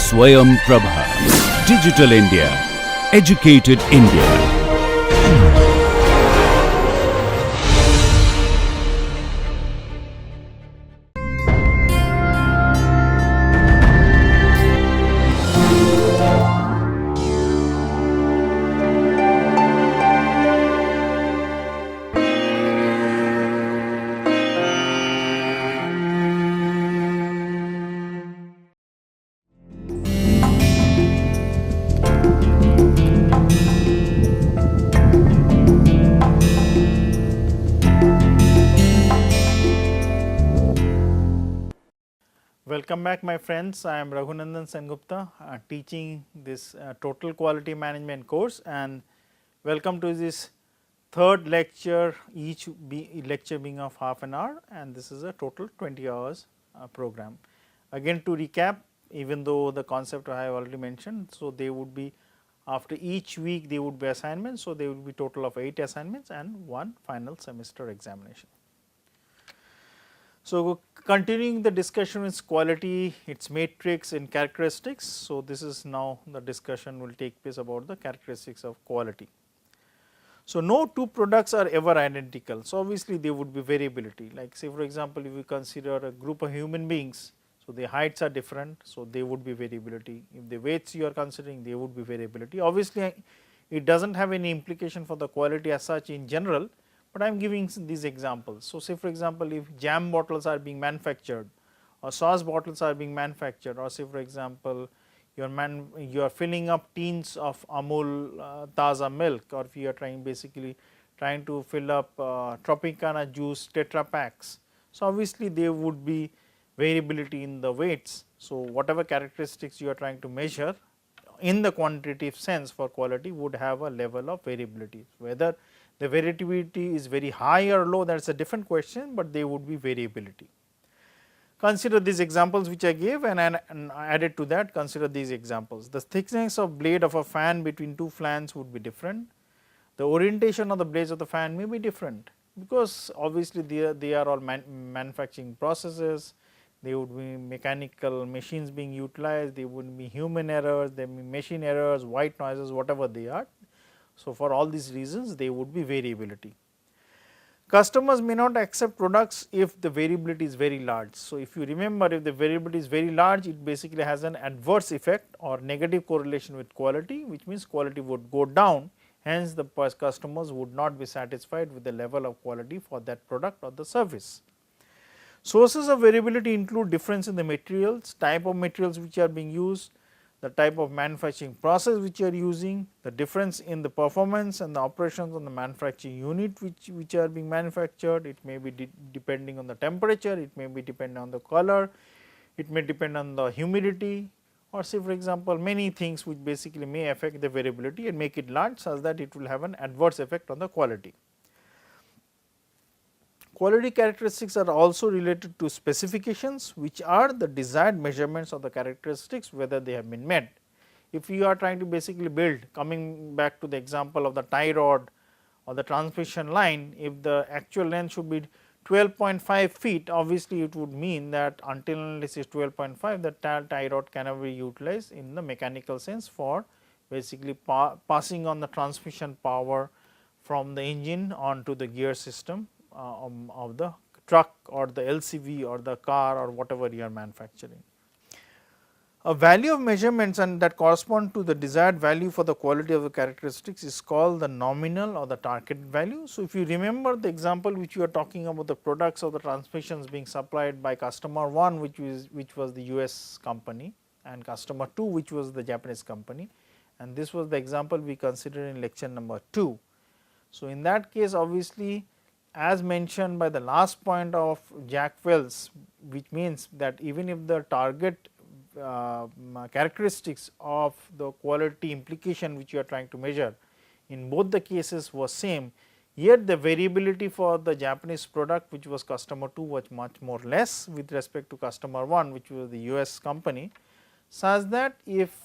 Swayam Prabha. Digital India. Educated India. Welcome back, my friends. I am Raghunandan Sengupta, teaching this total quality management course, and welcome to this third lecture, each lecture being of half an hour, and this is a total 20 hours program. Again, to recap, even though the concept I have already mentioned, so they would be after each week they would be assignments, so there will be total of 8 assignments and one final semester examination. So, continuing the discussion with quality, its matrix and characteristics. So, this is now the discussion will take place about the characteristics of quality. So, no two products are ever identical. So, obviously, there would be variability, like say for example, if you consider a group of human beings, so their heights are different, so there would be variability. If the weights you are considering, there would be variability. Obviously, it does not have any implication for the quality as such in general, but I am giving these examples. So, say for example, if jam bottles are being manufactured or sauce bottles are being manufactured, or say for example, you are filling up tins of Amul Taza milk, or if you are basically trying to fill up Tropicana juice Tetra packs. So, obviously, there would be variability in the weights. So, whatever characteristics you are trying to measure in the quantitative sense for quality would have a level of variability. Whether the variability is very high or low, that is a different question, but there would be variability. Consider these examples which I gave, and added to that consider these examples. The thickness of blade of a fan between two flanges would be different. The orientation of the blades of the fan may be different, because obviously they are all manufacturing processes. There would be mechanical machines being utilized, there would be human errors, there would be machine errors, white noises, whatever they are. So, for all these reasons there would be variability. Customers may not accept products if the variability is very large. So, if you remember, if the variability is very large, it basically has an adverse effect or negative correlation with quality, which means quality would go down, hence the customers would not be satisfied with the level of quality for that product or the service. Sources of variability include difference in the materials, type of materials which are being used, the type of manufacturing process which you are using, the difference in the performance and the operations on the manufacturing unit which are being manufactured. It may be depending on the temperature, it may be depending on the color, it may depend on the humidity, or say for example, many things which basically may affect the variability and make it large such that it will have an adverse effect on the quality. Quality characteristics are also related to specifications, which are the desired measurements of the characteristics whether they have been met. If you are trying to basically build, coming back to the example of the tie rod or the transmission line, if the actual length should be 12.5 feet, obviously it would mean that until this is 12.5, the tie rod cannot be utilized in the mechanical sense for basically passing on the transmission power from the engine onto the gear system of the truck or the LCV or the car or whatever you are manufacturing. A value of measurements and that correspond to the desired value for the quality of the characteristics is called the nominal or the target value. So, if you remember the example which you are talking about, the products of the transmissions being supplied by customer 1, which was the US company, and customer 2, which was the Japanese company, and this was the example we considered in lecture number 2. So, in that case, obviously, as mentioned by the last point of Jack Welch, which means that even if the target characteristics of the quality implication which you are trying to measure in both the cases was same, yet the variability for the Japanese product, which was customer 2, was much more less with respect to customer 1, which was the US company, such that if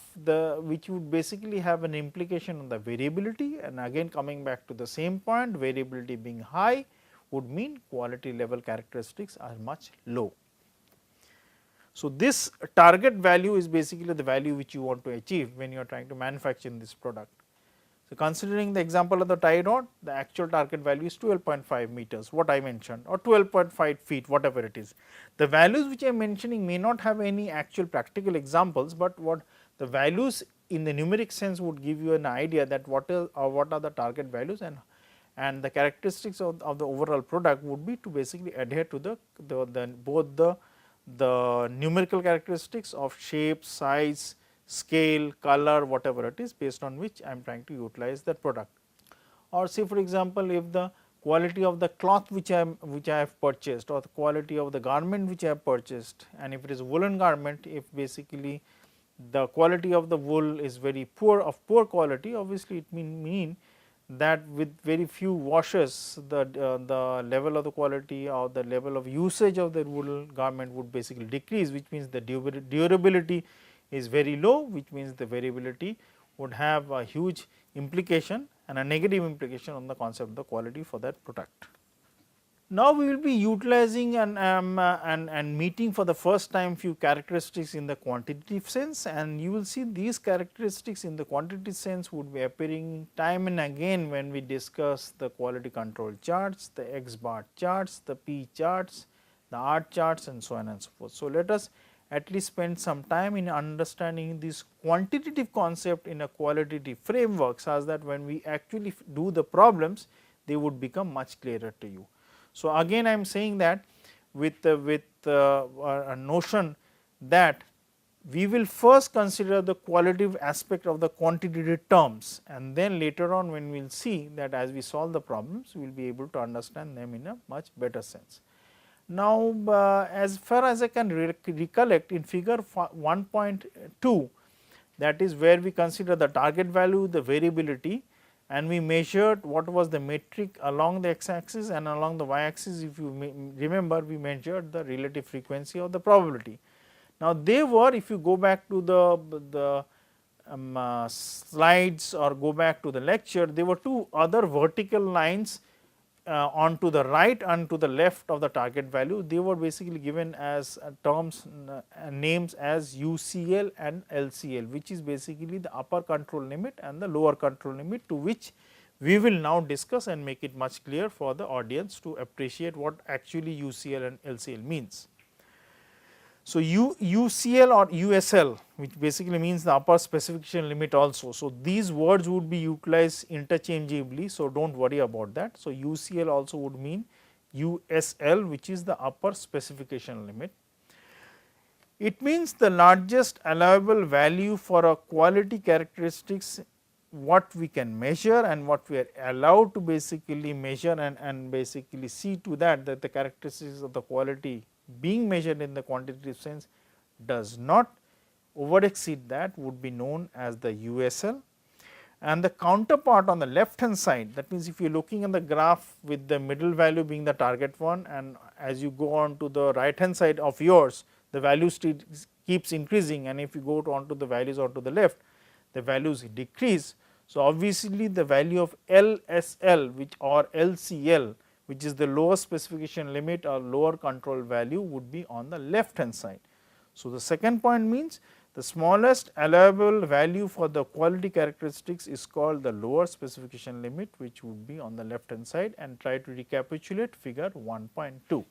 which would basically have an implication on the variability, and again coming back to the same point, variability being high would mean quality level characteristics are much low. So, this target value is basically the value which you want to achieve when you are trying to manufacture this product. So, considering the example of the tie rod, the actual target value is 12.5 meters, what I mentioned, or 12.5 feet, whatever it is. The values which I am mentioning may not have any actual practical examples, but what the values in the numeric sense would give you an idea that what are the target values, and the characteristics of the overall product would be to basically adhere to both the numerical characteristics of shape, size, scale, color, whatever it is, based on which I am trying to utilize that product. Or say for example, if the quality of the cloth which I have purchased, or the quality of the garment which I have purchased, and if it is a woolen garment, if basically the quality of the wool is very poor quality, obviously it mean that with very few washes the level of the quality or the level of usage of the wool garment would basically decrease, which means the durability is very low, which means the variability would have a huge implication and a negative implication on the concept of the quality for that product. Now, we will be utilizing and meeting for the first time few characteristics in the quantitative sense, and you will see these characteristics in the quantitative sense would be appearing time and again when we discuss the quality control charts, the X bar charts, the P charts, the R charts, and so on and so forth. So, let us at least spend some time in understanding this quantitative concept in a qualitative framework, such that when we actually do the problems, they would become much clearer to you. So, again I am saying that with a notion that we will first consider the qualitative aspect of the quantitative terms, and then later on when we will see that as we solve the problems, we will be able to understand them in a much better sense. Now, as far as I can recollect, in figure 1.2, that is where we consider the target value, the variability, and we measured what was the metric along the x axis, and along the y axis, if you remember, we measured the relative frequency of the probability. Now, they were, if you go back to the slides or go back to the lecture, there were two other vertical lines on to the right and to the left of the target value. They were basically given as terms names as UCL and LCL, which is basically the upper control limit and the lower control limit, to which we will now discuss and make it much clear for the audience to appreciate what actually UCL and LCL means. So, UCL or USL, which basically means the upper specification limit also. So, these words would be utilized interchangeably. So, do not worry about that. So, UCL also would mean USL, which is the upper specification limit. It means the largest allowable value for a quality characteristics what we can measure and what we are allowed to basically measure, and basically see to that the characteristics of the quality being measured in the quantitative sense does not over exceed that would be known as the USL. And the counterpart on the left hand side, that means if you are looking at the graph with the middle value being the target one, and as you go on to the right hand side of yours, the value keeps increasing, and if you go on to the values onto the left, the values decrease. So, obviously, the value of LSL which or LCL, which is the lowest specification limit or lower control value, would be on the left hand side. So, the second point means the smallest allowable value for the quality characteristics is called the lower specification limit, which would be on the left hand side, and try to recapitulate figure 1.2.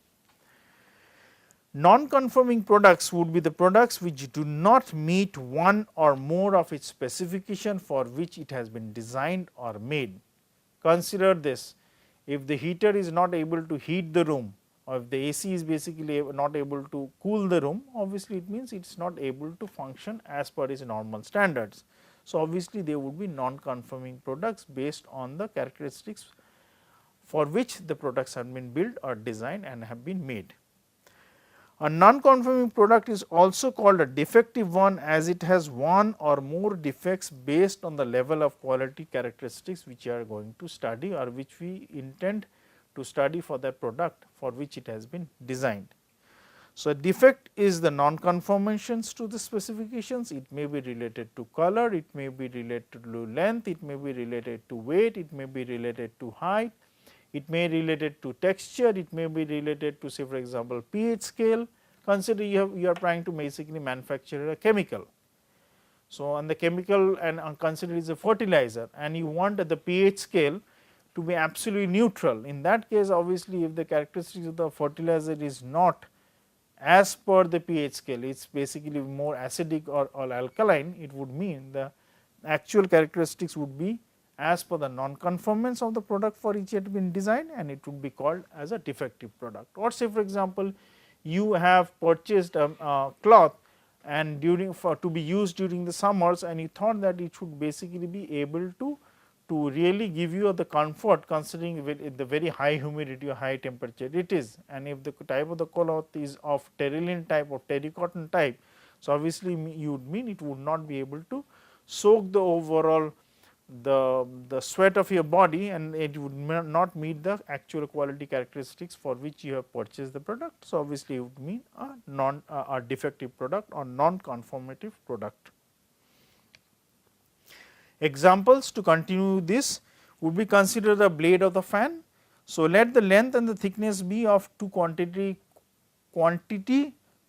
Non-conforming products would be the products which do not meet one or more of its specification for which it has been designed or made. Consider this: if the heater is not able to heat the room, or if the AC is basically not able to cool the room, obviously it means it is not able to function as per its normal standards. So, obviously there would be non-conforming products based on the characteristics for which the products have been built or designed and have been made. A non-conforming product is also called a defective one, as it has one or more defects based on the level of quality characteristics which you are going to study, or which we intend to study for that product for which it has been designed. So, a defect is the non-conformations to the specifications. It may be related to color, it may be related to length, it may be related to weight, it may be related to height, it may be related to texture, it may be related to, say for example, pH scale, consider you are trying to basically manufacture a chemical. So, on the chemical and consider it is a fertilizer, and you want the pH scale to be absolutely neutral. In that case, obviously, if the characteristics of the fertilizer is not as per the pH scale, it is basically more acidic or alkaline, it would mean the actual characteristics would be as per the non-conformance of the product for which it has been designed, and it would be called as a defective product. Or say for example, you have purchased a cloth and during to be used during the summers, and you thought that it should basically be able to really give you the comfort considering the very high humidity or high temperature it is, and if the type of the cloth is of terylene type or terracotta type. So, obviously, you would mean it would not be able to soak the overall the sweat of your body, and it would not meet the actual quality characteristics for which you have purchased the product. So, obviously, it would mean a defective product or non-conformative product. Examples to continue this would be consider the blade of the fan. So, let the length and the thickness be of two quantity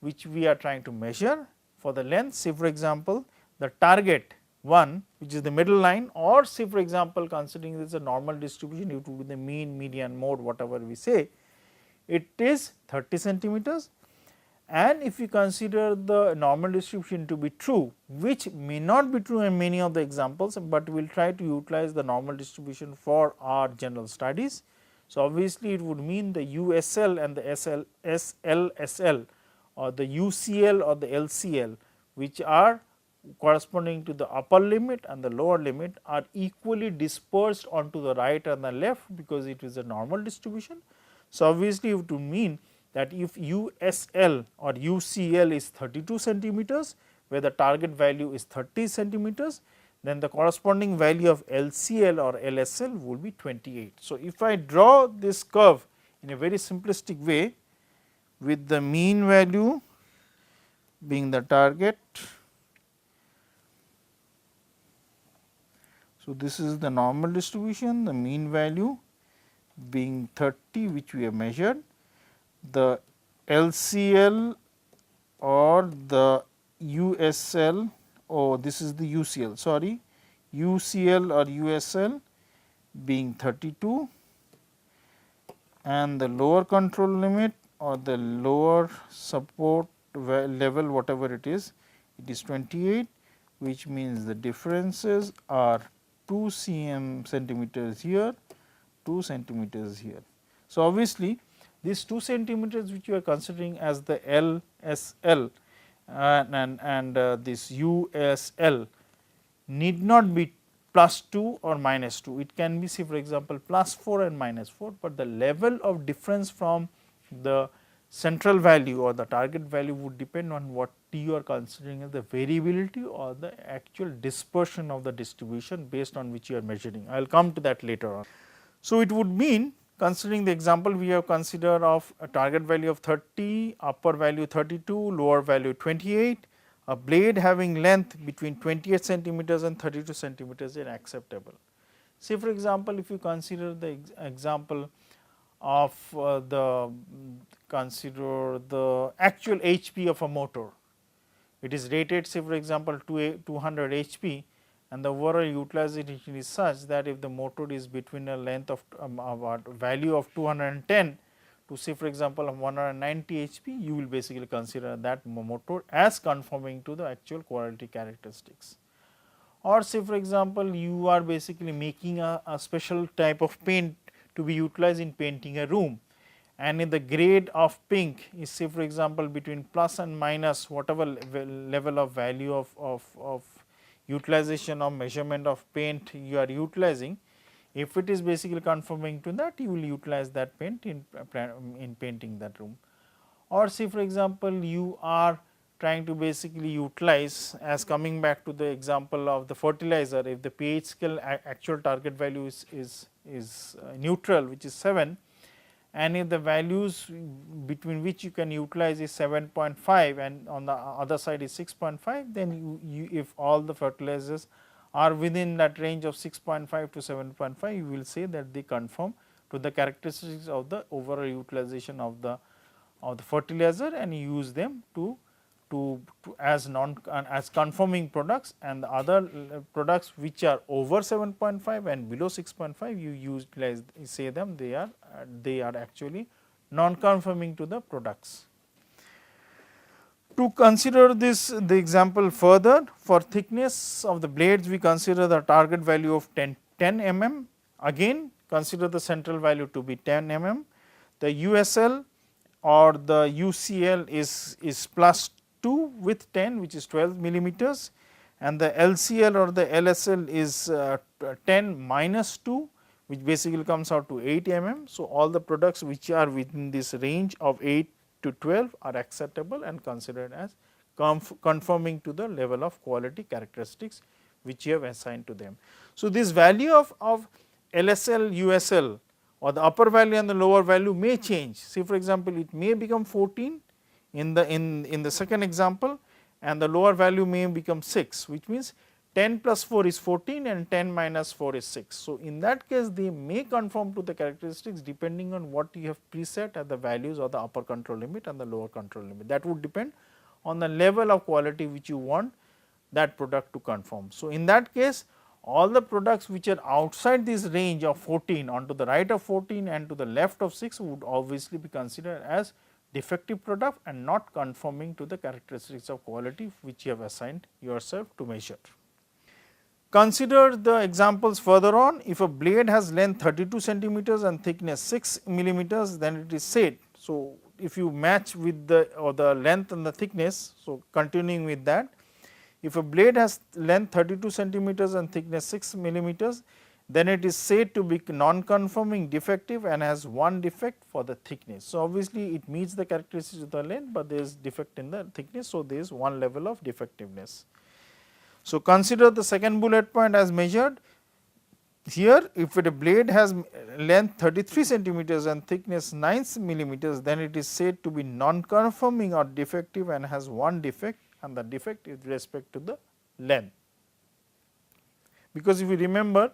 which we are trying to measure. For the length, say for example, the target one which is the middle line, or say for example, considering this is a normal distribution, it would be the mean, median, mode, whatever we say, it is 30 centimeters. And if we consider the normal distribution to be true, which may not be true in many of the examples, but we will try to utilize the normal distribution for our general studies. So, obviously, it would mean the USL and the SLSL or the UCL or the LCL, which are corresponding to the upper limit and the lower limit, are equally dispersed onto the right and the left, because it is a normal distribution. So, obviously, it would mean that if USL or UCL is 32 centimeters, where the target value is 30 centimeters, then the corresponding value of LCL or LSL will be 28. So, if I draw this curve in a very simplistic way, with the mean value being the target. So, this is the normal distribution, the mean value being 30, which we have measured. The LCL or the USL, oh, this is the UCL, sorry, UCL or USL being 32, and the lower control limit or the lower support level, whatever it is 28, which means the differences are 2 centimeters here, 2 centimeters here. So, obviously, these 2 centimeters which you are considering as the LSL and this USL need not be plus 2 or minus 2, it can be, say for example, plus 4 and minus 4, but the level of difference from the central value or the target value would depend on what you are considering as the variability or the actual dispersion of the distribution based on which you are measuring. I will come to that later on. So, it would mean, considering the example we have considered of a target value of 30, upper value 32, lower value 28, a blade having length between 28 centimeters and 32 centimeters is acceptable. Say for example, if you consider the example of consider the actual HP of a motor, it is rated, say for example, 200 HP, and the overall utilization is such that if the motor is between a length of value of 210 to, say for example, of 190 HP, you will basically consider that motor as conforming to the actual quality characteristics. Or say for example, you are basically making a special type of paint to be utilized in painting a room, and in the grade of pink is, say for example, between plus and minus whatever level of value of utilization of measurement of paint you are utilizing. If it is basically conforming to that, you will utilize that paint in painting that room. Or say for example, you are trying to basically utilize, as coming back to the example of the fertilizer, if the pH scale actual target value is neutral, which is 7, and if the values between which you can utilize is 7.5 and on the other side is 6.5, then you if all the fertilizers are within that range of 6.5 to 7.5, you will say that they conform to the characteristics of the overall utilization of the of the fertilizer and you use them to as as conforming products, and the other products which are over 7.5 and below 6.5 you utilize, say them they are actually non conforming to the products. To consider this the example further, for thickness of the blades we consider the target value of 10 mm. Again consider the central value to be 10 mm. The USL or the UCL is plus 2 with 10, which is 12 millimeters, and the LCL or the LSL is 10 minus 2, which basically comes out to 8 mm. So, all the products which are within this range of 8 to 12 are acceptable and considered as conforming to the level of quality characteristics which you have assigned to them. So, this value of LSL, USL or the upper value and the lower value may change. Say for example, it may become 14 in the second example, and the lower value may become 6, which means 10 plus 4 is 14 and 10 minus 4 is 6. So, in that case they may conform to the characteristics depending on what you have preset as the values of the upper control limit and the lower control limit. That would depend on the level of quality which you want that product to conform. So, in that case all the products which are outside this range of 14 on to the right of 14 and to the left of 6 would obviously be considered as defective product and not conforming to the characteristics of quality which you have assigned yourself to measure. Consider the examples further on. If a blade has length 32 centimeters and thickness 6 millimeters, then it is said. So, if you match with the length and the thickness, so continuing with that, if a blade has length 32 centimeters and thickness 6 millimeters, then it is said to be non-conforming, defective and has one defect for the thickness. So, obviously, it meets the characteristics of the length, but there is defect in the thickness. So, there is one level of defectiveness. So, consider the second bullet point as measured. Here if a blade has length 33 centimeters and thickness 9 millimeters, then it is said to be non-conforming or defective and has one defect, and the defect is with respect to the length. Because if you remember,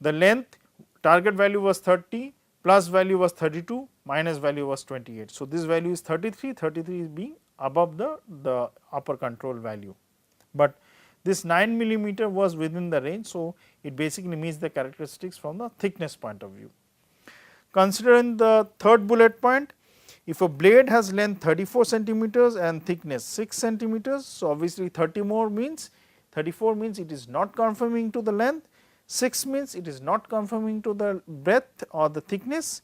the length target value was 30, plus value was 32, minus value was 28. So, this value is 33, 33 is being above the upper control value, but this 9 millimeter was within the range. So, it basically meets the characteristics from the thickness point of view. Considering the third bullet point, if a blade has length 34 centimeters and thickness 6 centimeters, so obviously 30 more means 34 means it is not conforming to the length, 6 means it is not conforming to the breadth or the thickness.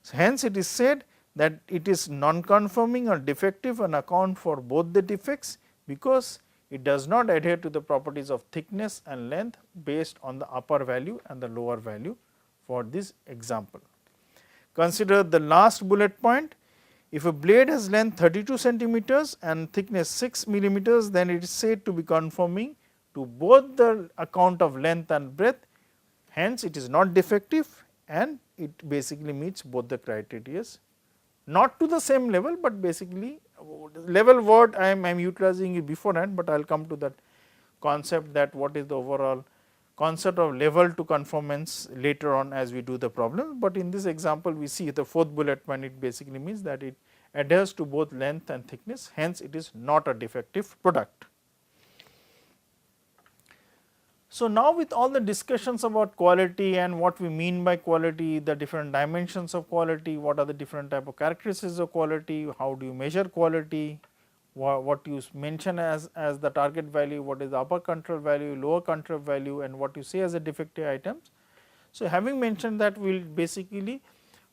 So, hence it is said that it is non-conforming or defective on account for both the defects, because it does not adhere to the properties of thickness and length based on the upper value and the lower value for this example. Consider the last bullet point. If a blade has length 32 centimeters and thickness 6 millimeters, then it is said to be conforming to both the account of length and breadth. Hence, it is not defective and it basically meets both the criteria, not to the same level, but basically level word I am utilizing it beforehand, but I will come to that concept, that what is the overall concept of level to conformance later on as we do the problem. But in this example we see the fourth bullet point, it basically means that it adheres to both length and thickness, hence it is not a defective product. So, now with all the discussions about quality and what we mean by quality, the different dimensions of quality, what are the different type of characteristics of quality, how do you measure quality, what you mention as the target value, what is the upper control value, lower control value, and what you say as a defective items. So, having mentioned that, we will basically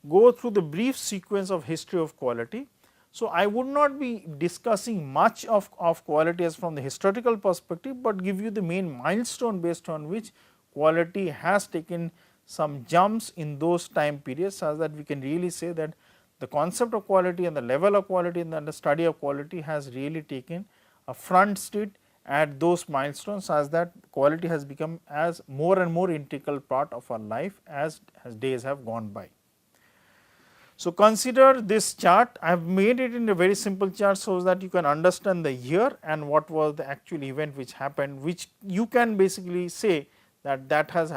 go through the brief sequence of history of quality. So, I would not be discussing much of quality as from the historical perspective, but give you the main milestone based on which quality has taken some jumps in those time periods, such that we can really say that the concept of quality and the level of quality and the study of quality has really taken a front seat at those milestones, as that quality has become as more and more integral part of our life as days have gone by. So, consider this chart. I have made it in a very simple chart so that you can understand the year and what was the actual event which happened, which you can basically say that has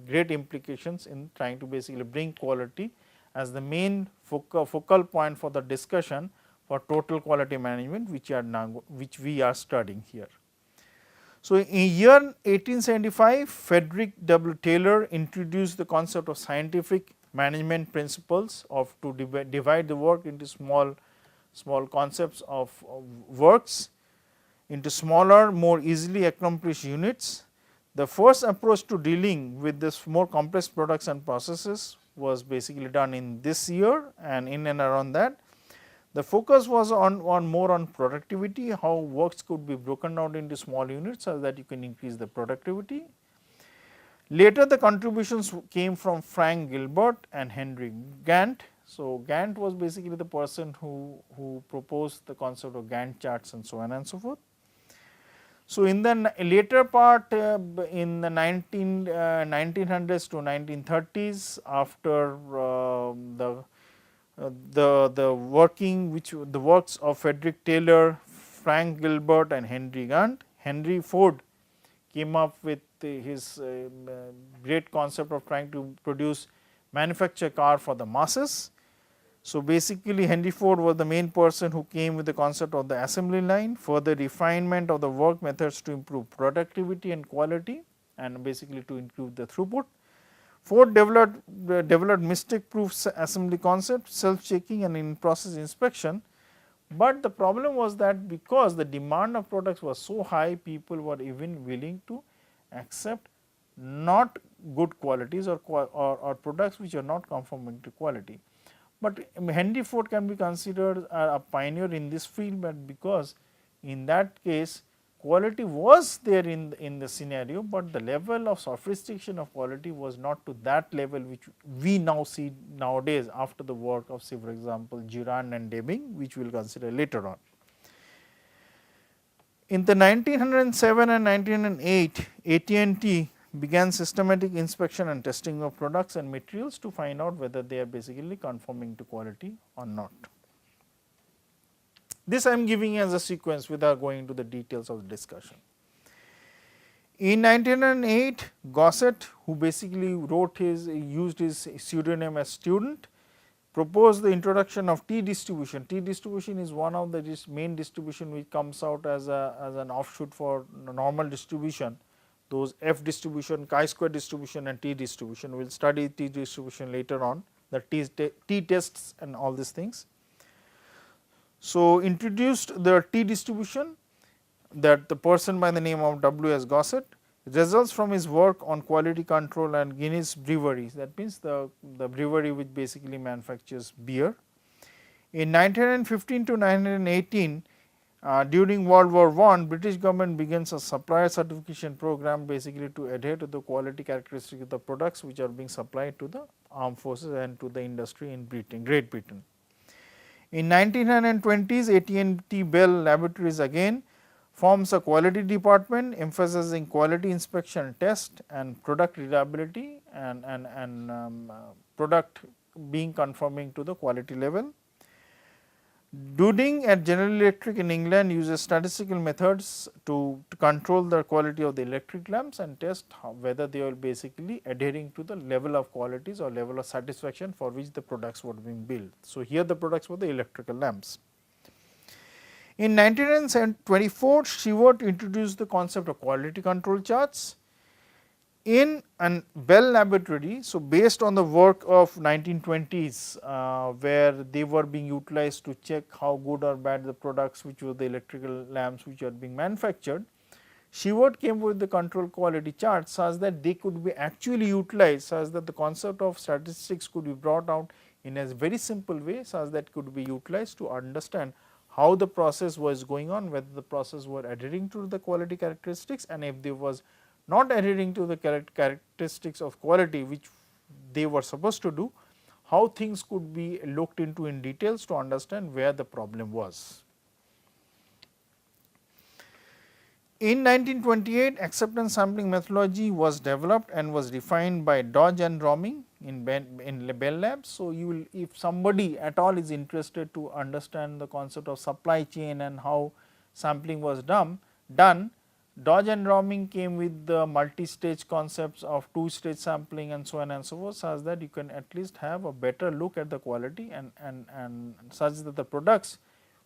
great implications in trying to basically bring quality as the main focal point for the discussion for total quality management, which we are studying here. So, in year 1875, Frederick W. Taylor introduced the concept of scientific management principles of to divide the work into small concepts of works into smaller, more easily accomplished units. The first approach to dealing with this more complex products and processes was basically done in this year, and in and around that. The focus was on more on productivity, how works could be broken down into small units so that you can increase the productivity. Later the contributions came from Frank Gilbert and Henry Gantt. So, Gantt was basically the person who proposed the concept of Gantt charts and so on and so forth. So, in the later part in the 1900s to 1930s, after the works of Frederick Taylor, Frank Gilbert and Henry Gantt, Henry Ford came up with his great concept of trying to manufacture car for the masses. So, basically Henry Ford was the main person who came with the concept of the assembly line, further refinement of the work methods to improve productivity and quality, and basically to improve the throughput. Ford developed mistake proof assembly concept, self checking and in process inspection, but the problem was that because the demand of products was so high, people were even willing to accept not good qualities or products which are not conforming to quality. But Henry Ford can be considered a pioneer in this field, but because in that case quality was there in the scenario, but the level of sophistication of quality was not to that level which we now see nowadays after the work of, say for example, Durand and Deming, which we will consider later on. In the 1907 and 1908, AT&T began systematic inspection and testing of products and materials to find out whether they are basically conforming to quality or not. This I am giving as a sequence without going into the details of the discussion. In 1908, Gossett, who basically used his pseudonym as student, proposed the introduction of T distribution. T distribution is one of the main distribution which comes out as an offshoot for normal distribution. Those F distribution, chi-square distribution and T distribution. We will study T distribution later on, the T tests and all these things. So, introduced the T distribution, that the person by the name of W. S. Gossett, results from his work on quality control and Guinness Brewery, that means the brewery which basically manufactures beer. In 1915 to 1918, during World War I, British government begins a supplier certification program basically to adhere to the quality characteristics of the products which are being supplied to the armed forces and to the industry in Great Britain. In 1920s, AT&T Bell Laboratories again forms a quality department emphasizing quality inspection test and product reliability and product being conforming to the quality level. Duding at General Electric in England uses statistical methods to control the quality of the electric lamps and test whether they are basically adhering to the level of qualities or level of satisfaction for which the products were being built. So, here the products were the electrical lamps. In 1924, Shewart introduced the concept of quality control charts in a Bell Laboratory. So, based on the work of 1920s where they were being utilized to check how good or bad the products which were the electrical lamps which are being manufactured, Shewart came with the control quality charts such that they could be actually utilized such that the concept of statistics could be brought out in a very simple way such that could be utilized to understand how the process was going on, whether the process were adhering to the quality characteristics, and if there was not adhering to the characteristics of quality which they were supposed to do, how things could be looked into in details to understand where the problem was. In 1928, acceptance sampling methodology was developed and was refined by Dodge and Roming in Bell Labs. So, you will, if somebody at all is interested to understand the concept of supply chain and how sampling was done, Dodge and Roming came with the multi-stage concepts of two-stage sampling and so on and so forth, such that you can at least have a better look at the quality and such that the products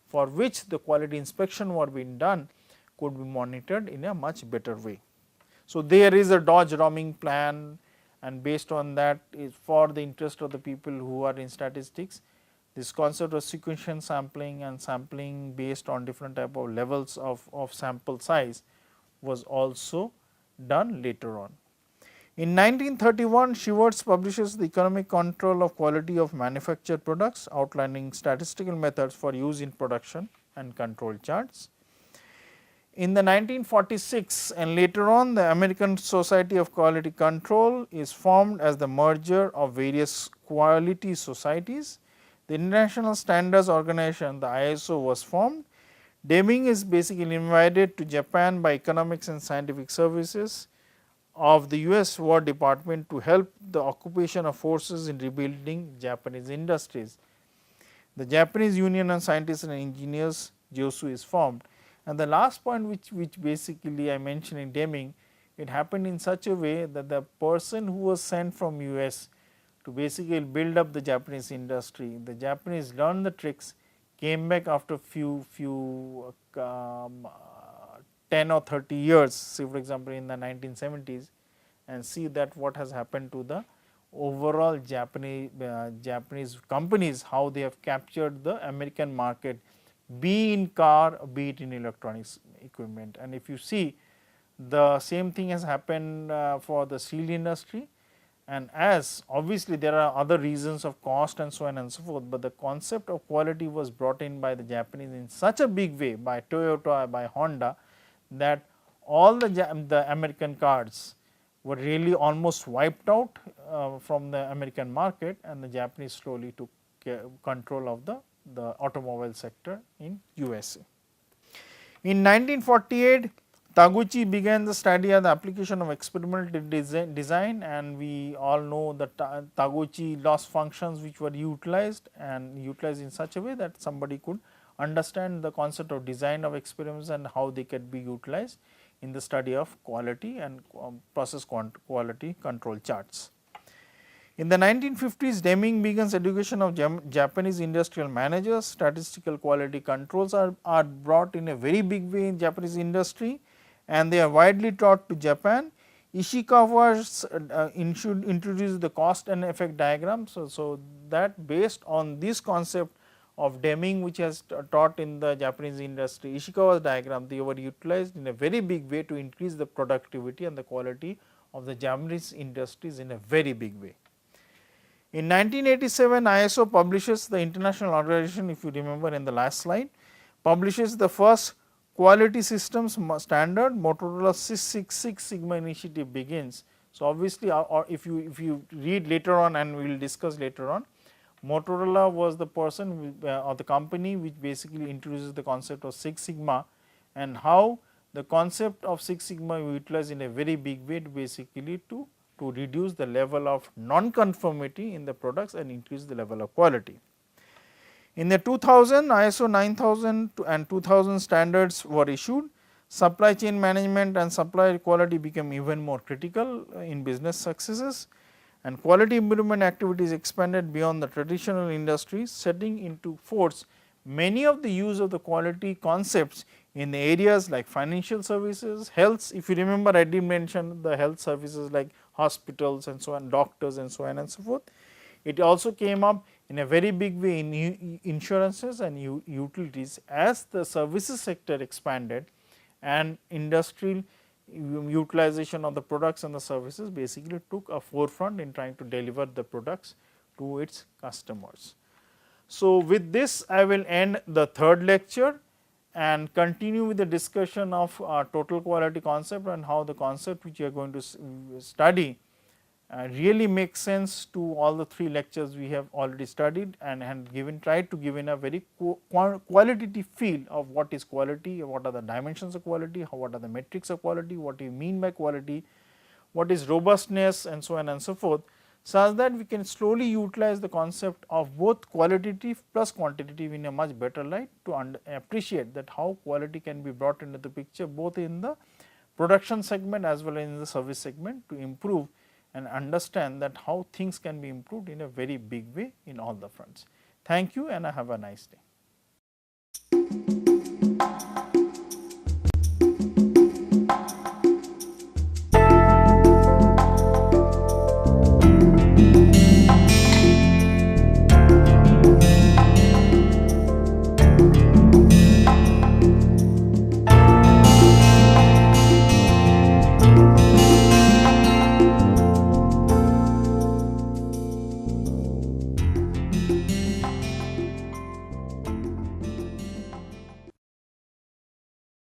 for which the quality inspection were being done could be monitored in a much better way. So, there is a Dodge Roming plan, and based on that is for the interest of the people who are in statistics, this concept of sequential sampling and sampling based on different type of levels of sample size was also done later on. In 1931, Schwartz publishes the economic control of quality of manufactured products, outlining statistical methods for use in production and control charts. In the 1946 and later on, the American Society of Quality Control is formed as the merger of various quality societies. The International Standards Organization, the ISO, was formed. Deming is basically invited to Japan by Economics and Scientific Services of the US War Department to help the occupation of forces in rebuilding Japanese industries. The Japanese Union of Scientists and Engineers, JOSU, is formed. And the last point which basically I mentioned in Deming, it happened in such a way that the person who was sent from US to basically build up the Japanese industry, the Japanese learned the tricks, came back after few 10 or 30 years, say for example in the 1970s, and see that what has happened to the overall Japanese companies, how they have captured the American market, be in car, be it in electronics equipment. And if you see, the same thing has happened for the steel industry, and as obviously there are other reasons of cost and so on and so forth, but the concept of quality was brought in by the Japanese in such a big way by Toyota, by Honda, that all the American cars were really almost wiped out from the American market, and the Japanese slowly took control of the automobile sector in USA. In 1948, Taguchi began the study of the application of experimental design, and we all know that Taguchi loss functions which were utilized in such a way that somebody could understand the concept of design of experiments and how they can be utilized in the study of quality and process quality control charts. In the 1950s, Deming begins education of Japanese industrial managers. Statistical quality controls are brought in a very big way in Japanese industry, and they are widely taught to Japan. Ishikawa introduced the cost and effect diagram. So, that based on this concept of Deming, which has taught in the Japanese industry, Ishikawa's diagram, they were utilized in a very big way to increase the productivity and the quality of the Japanese industries in a very big way. In 1987, ISO publishes, the international organization, if you remember in the last slide, publishes the first quality systems standard. Motorola Six Sigma initiative begins. So, obviously, or if you read later on, and we will discuss later on, Motorola was the person or the company which basically introduces the concept of Six Sigma, and how the concept of Six Sigma we utilize in a very big way to basically to reduce the level of non-conformity in the products and increase the level of quality. In the 2000, ISO 9000 and 2000 standards were issued. Supply chain management and supply quality became even more critical in business successes, and quality improvement activities expanded beyond the traditional industries, setting into force many of the use of the quality concepts in the areas like financial services, health. If you remember, I did mention the health services like hospitals and so on, doctors and so on and so forth. It also came up in a very big way in insurances and utilities as the services sector expanded, and industrial utilization of the products and the services basically took a forefront in trying to deliver the products to its customers. So, with this I will end the third lecture and continue with the discussion of total quality concept and how the concept which you are going to study really makes sense to all the three lectures we have already studied, and tried to give in a very qualitative feel of what is quality, what are the dimensions of quality, what are the metrics of quality, what do you mean by quality, what is robustness, and so on and so forth, such that we can slowly utilize the concept of both qualitative plus quantitative in a much better light to appreciate that how quality can be brought into the picture both in the production segment as well as in the service segment to improve and understand that how things can be improved in a very big way in all the fronts. Thank you and have a nice day.